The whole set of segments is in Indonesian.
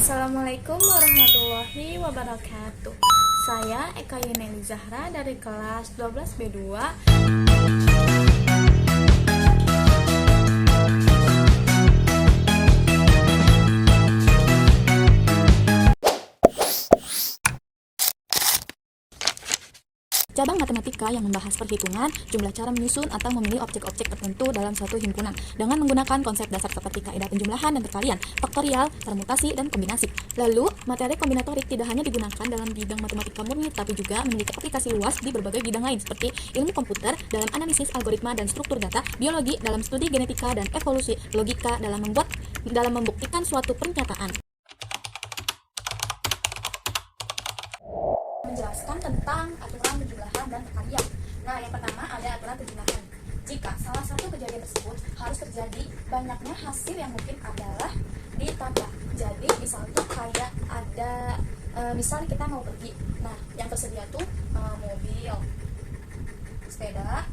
Assalamualaikum warahmatullahi wabarakatuh. Saya Eka Yuneli Zahra dari kelas 12B2. Cabang matematika yang membahas perhitungan, jumlah cara menyusun atau memilih objek-objek tertentu dalam suatu himpunan dengan menggunakan konsep dasar seperti kaidah penjumlahan dan perkalian, faktorial, permutasi, dan kombinasi. Lalu, materi kombinatorik tidak hanya digunakan dalam bidang matematika murni, tapi juga memiliki aplikasi luas di berbagai bidang lain seperti ilmu komputer dalam analisis algoritma dan struktur data, biologi dalam studi genetika dan evolusi, logika dalam membuktikan suatu pernyataan. Menjelaskan tentang aturan penjumlahan dan perkalian. Nah, yang pertama ada aturan penjumlahan. Jika salah satu kejadian tersebut harus terjadi, banyaknya hasil yang mungkin adalah ditambah. Jadi, misal tuh kayak ada, misalnya kita mau pergi. Nah, yang tersedia tuh mobil, sepeda,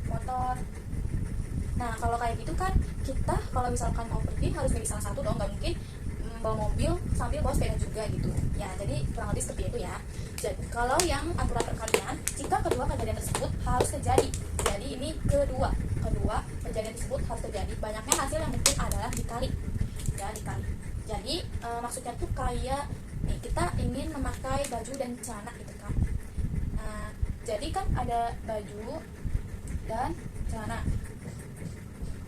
motor. Nah, kalau kayak gitu kan kita kalau misalkan mau pergi harus milih salah satu dong, nggak mungkin bawa mobil sambil bawa sepeda juga gitu ya. Jadi kurang lebih seperti itu ya. Jadi kalau yang aturan perkalian, jika kedua kejadian tersebut harus terjadi, jadi ini kedua kejadian tersebut harus terjadi, banyaknya hasil yang mungkin adalah dikali ya, dikali. Jadi maksudnya tuh kayak nih, kita ingin memakai baju dan celana gitu kan. Nah, jadi kan ada baju dan celana.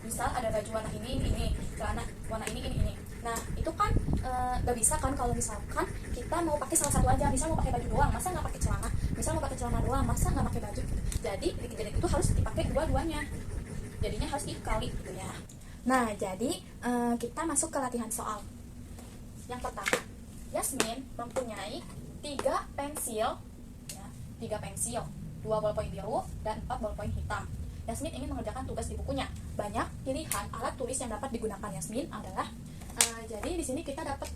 Misal ada baju warna ini, celana warna ini. Nah, itu kan gak bisa kan kalau misalkan kita mau pakai salah satu aja. Misal mau pakai baju doang, masa nggak pakai celana? Misal mau pakai celana doang, masa nggak pakai baju? Jadi di kejadian itu harus dipakai dua-duanya. Jadinya harus dikali gitu ya. Nah, jadi kita masuk ke latihan soal. Yang pertama, Yasmin mempunyai 3 pensil, ya, 3 pensil, 2 bolpoin biru dan 4 bolpoin hitam. Yasmin ingin mengerjakan tugas di bukunya. Banyak pilihan alat tulis yang dapat digunakan Yasmin adalah jadi di sini kita dapat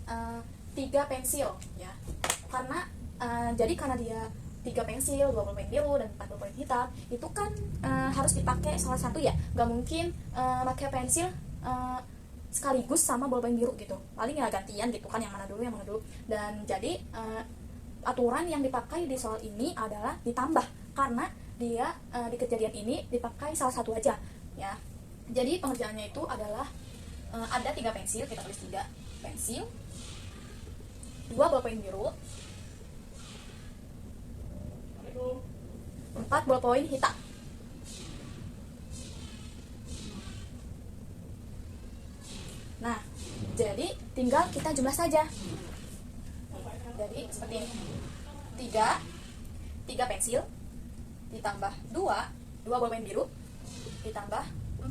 3 pensil ya. Karena karena dia 3 pensil, 2 bolpoin biru dan 4 bolpoin hitam, itu kan harus dipakai salah satu ya. Gak mungkin pakai pensil sekaligus sama bolpoin biru gitu. Paling ya gantian gitu kan, yang mana dulu. Dan jadi aturan yang dipakai di soal ini adalah ditambah, karena dia di kejadian ini dipakai salah satu aja ya. Jadi pengerjaannya itu adalah ada 3 pensil, kita tulis 3 pensil, 2 bolpoin biru, 4 bolpoin hitam. Nah, jadi tinggal kita jumlah saja. Jadi seperti ini, 3 pensil ditambah 2 bolpoin biru ditambah 4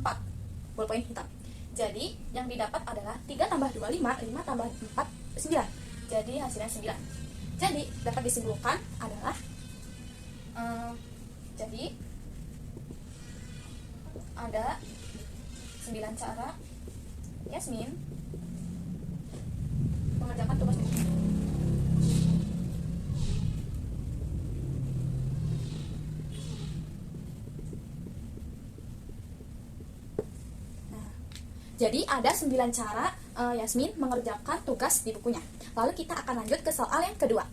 bolpoin hitam. Jadi yang didapat adalah 3 tambah 2 5 tambah 4 9. Jadi hasilnya 9. Jadi dapat disimpulkan adalah jadi ada 9 cara Yasmin mengerjakan tugas ini. Jadi ada 9 cara Yasmin mengerjakan tugas di bukunya. Lalu kita akan lanjut ke soal yang kedua.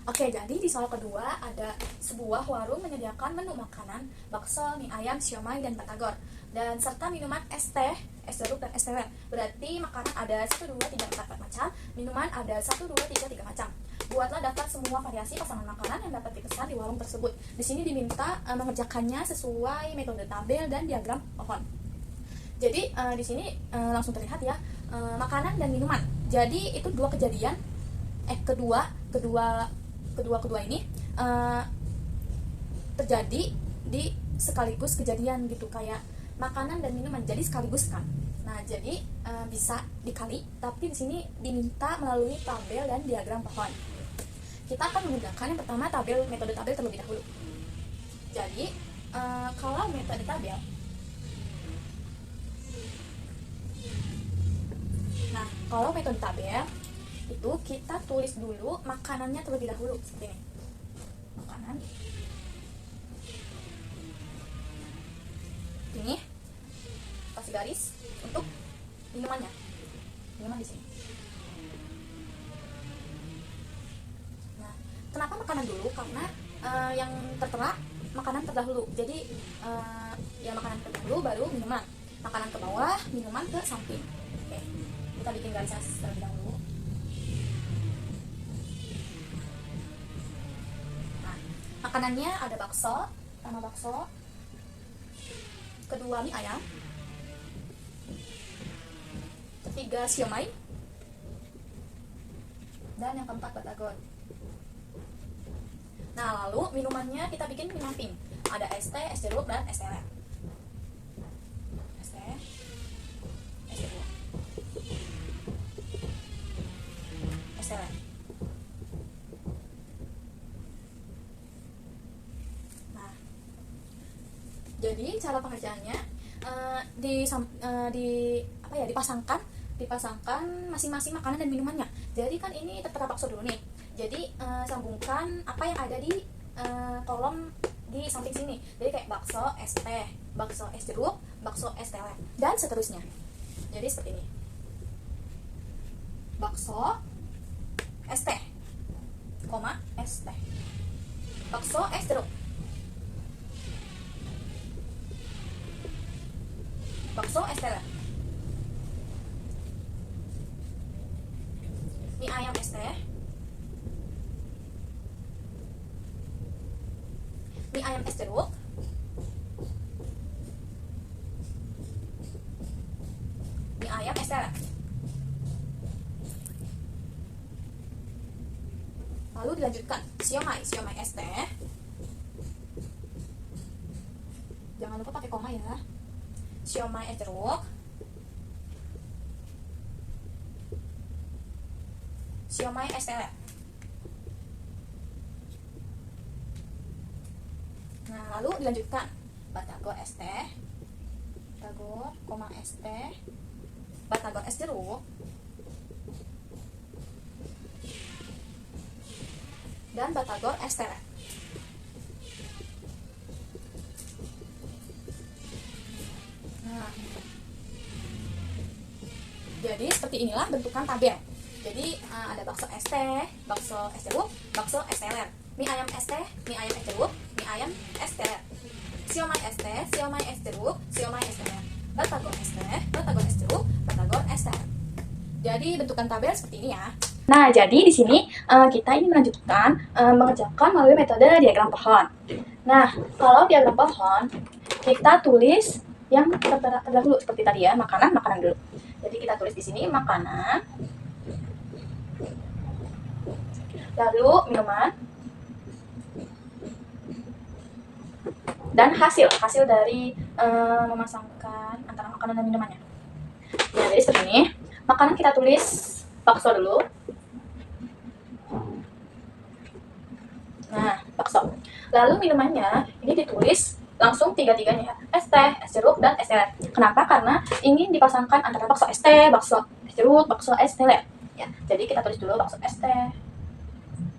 Oke, jadi di soal kedua ada sebuah warung menyediakan menu makanan, bakso, mie ayam, siomay, dan batagor, dan serta minuman es teh, es jeruk, dan es tewel. Berarti makanan ada 1, 2, 3, 4 macam, minuman ada 1, 2, 3 macam. Buatlah daftar semua variasi pasangan makanan yang dapat dipesan di warung tersebut. Di sini diminta mengerjakannya sesuai metode tabel dan diagram pohon. Jadi di sini langsung terlihat ya, makanan dan minuman. Jadi itu dua kejadian, kedua ini terjadi di sekaligus kejadian gitu, kayak makanan dan minuman. Jadi sekaligus kan. Nah, jadi bisa dikali, tapi di sini diminta melalui tabel dan diagram pohon. Kita akan menggunakan yang pertama metode tabel terlebih dahulu. Jadi kalau metode tabel, nah, kalau metode tabel itu kita tulis dulu makanannya terlebih dahulu seperti ini. Makanan ini kasih garis untuk minumannya. minuman di sini. Nah, kenapa makanan dulu? Karena yang tertera makanan terdahulu. Jadi ya makanan terdahulu baru minuman. Makanan ke bawah, minuman ke samping. Oke, kita bikin garisnya terlebih dahulu. Nah, makanannya ada bakso, pertama bakso, kedua mie ayam, ketiga siomay, dan yang keempat batagor. Nah, lalu minumannya kita bikin minuman pink. Ada es teh, es jeruk, dan es teler. Es teh, es jeruk, es teler. Nah, jadi cara pengerjaannya dipasangkan masing-masing makanan dan minumannya. Jadi kan ini tertera bakso dulu nih. Jadi sambungkan apa yang ada di kolom di samping sini. Jadi kayak bakso es teh, bakso es jeruk, bakso es teler, dan seterusnya. Jadi seperti ini. Bakso es teh, koma es teh. Bakso es jeruk. Bakso es teler. Mie ayam es teh. Mie ayam es jeruk. Mie ayam es teler. Lalu dilanjutkan siomay es teh. Jangan lupa pakai koma ya. Siomay es jeruk. Siomay es teler. Nah, lalu dilanjutkan batagor es teh, batagor, koma es teh, batagor es jeruk, dan batagor es teler. Nah, jadi seperti inilah bentukan tabel. Jadi ada bakso es teh, bakso es jeruk, bakso es teler, mie ayam es teh, mie ayam es jeruk, mie ayam es teler, siomay es teh, siomay es jeruk, siomay es teler, batagor es teh, batagor es jeruk, batagor es teler. Jadi bentukan tabel seperti ini ya. Nah, jadi di sini kita ini melanjutkan mengerjakan melalui metode diagram pohon. Nah, kalau diagram pohon kita tulis yang tertera dulu seperti tadi ya, makanan dulu. Jadi kita tulis di sini makanan, lalu minuman, dan hasil dari memasangkan antara makanan dan minumannya. Ya, jadi seperti ini. Makanan kita tulis bakso dulu. Nah, bakso. Lalu minumannya ini ditulis langsung tiga-tiganya ya. Es teh, es jeruk, dan es teler. Kenapa? Karena ingin dipasangkan antara bakso es teh, bakso es jeruk, bakso es teler. Ya, jadi kita tulis dulu bakso es teh.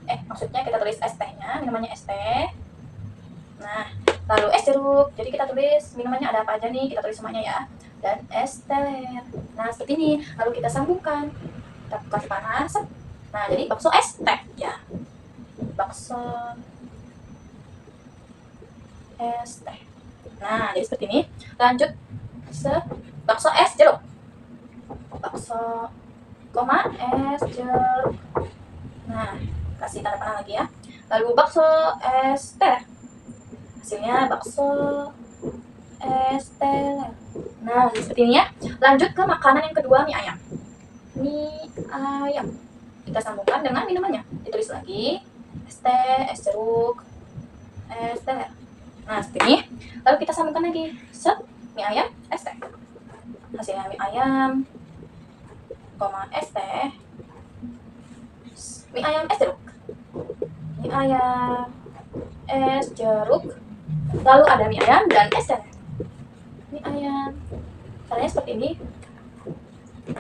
Maksudnya kita tulis es tehnya, minumannya es teh. Nah, lalu es jeruk. Jadi kita tulis minumannya ada apa aja nih, kita tulis semuanya ya. Dan es teler. Nah, seperti ini. Lalu kita sambungkan. Kita kasih panas. Nah, jadi bakso es teh ya. Bakso es teh. Nah, jadi seperti ini. Lanjut bakso es jeruk. Bakso koma es jeruk. Nah, kasih tanda panah lagi ya. Lalu bakso es teler. Hasilnya bakso es teler. Nah, seperti ini ya. Lanjut ke makanan yang kedua, mie ayam. Mie ayam. Kita sambungkan dengan minumannya. Ditulis lagi es teh, es jeruk, es teler. Nah, seperti ini. Lalu kita sambungkan lagi mie ayam, es teh. Hasilnya mie ayam, koma es teh, mie ayam es jeruk, mie ayam es jeruk. Lalu ada mie ayam dan es teler. Mie ayam. Caranya seperti ini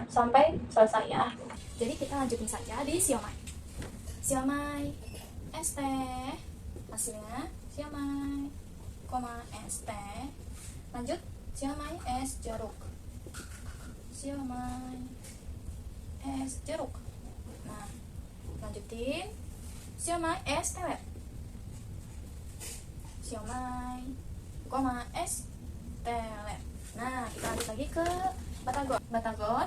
sampai selesai ya. Jadi kita lanjutin saja di siomay. Siomay es teh. Hasilnya siomay, koma es teh. Lanjut siomay es jeruk. Siomay es jeruk. Nah, lanjutin siomay es teler. Siomay, es teler. Nah, kita lanjut lagi ke batagor. Batagor,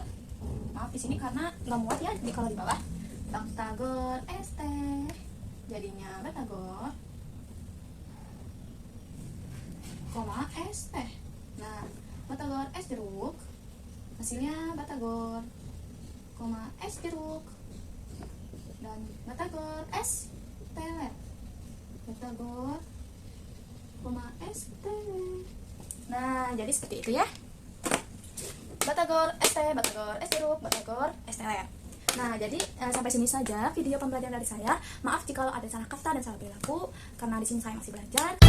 maaf di sini karena nggak muat ya, di kalau di bawah. Batagor es teh, jadinya batagor, es teh. Nah, batagor es jeruk, hasilnya batagor, es jeruk, dan batagor es teler. Batagor, es teler. Nah, jadi seperti itu ya. Batagor es teh, batagor es jeruk, batagor es teler. Nah, jadi sampai sini saja video pembelajaran dari saya. Maaf jika ada salah kata dan salah perilaku, karena di sini saya masih belajar.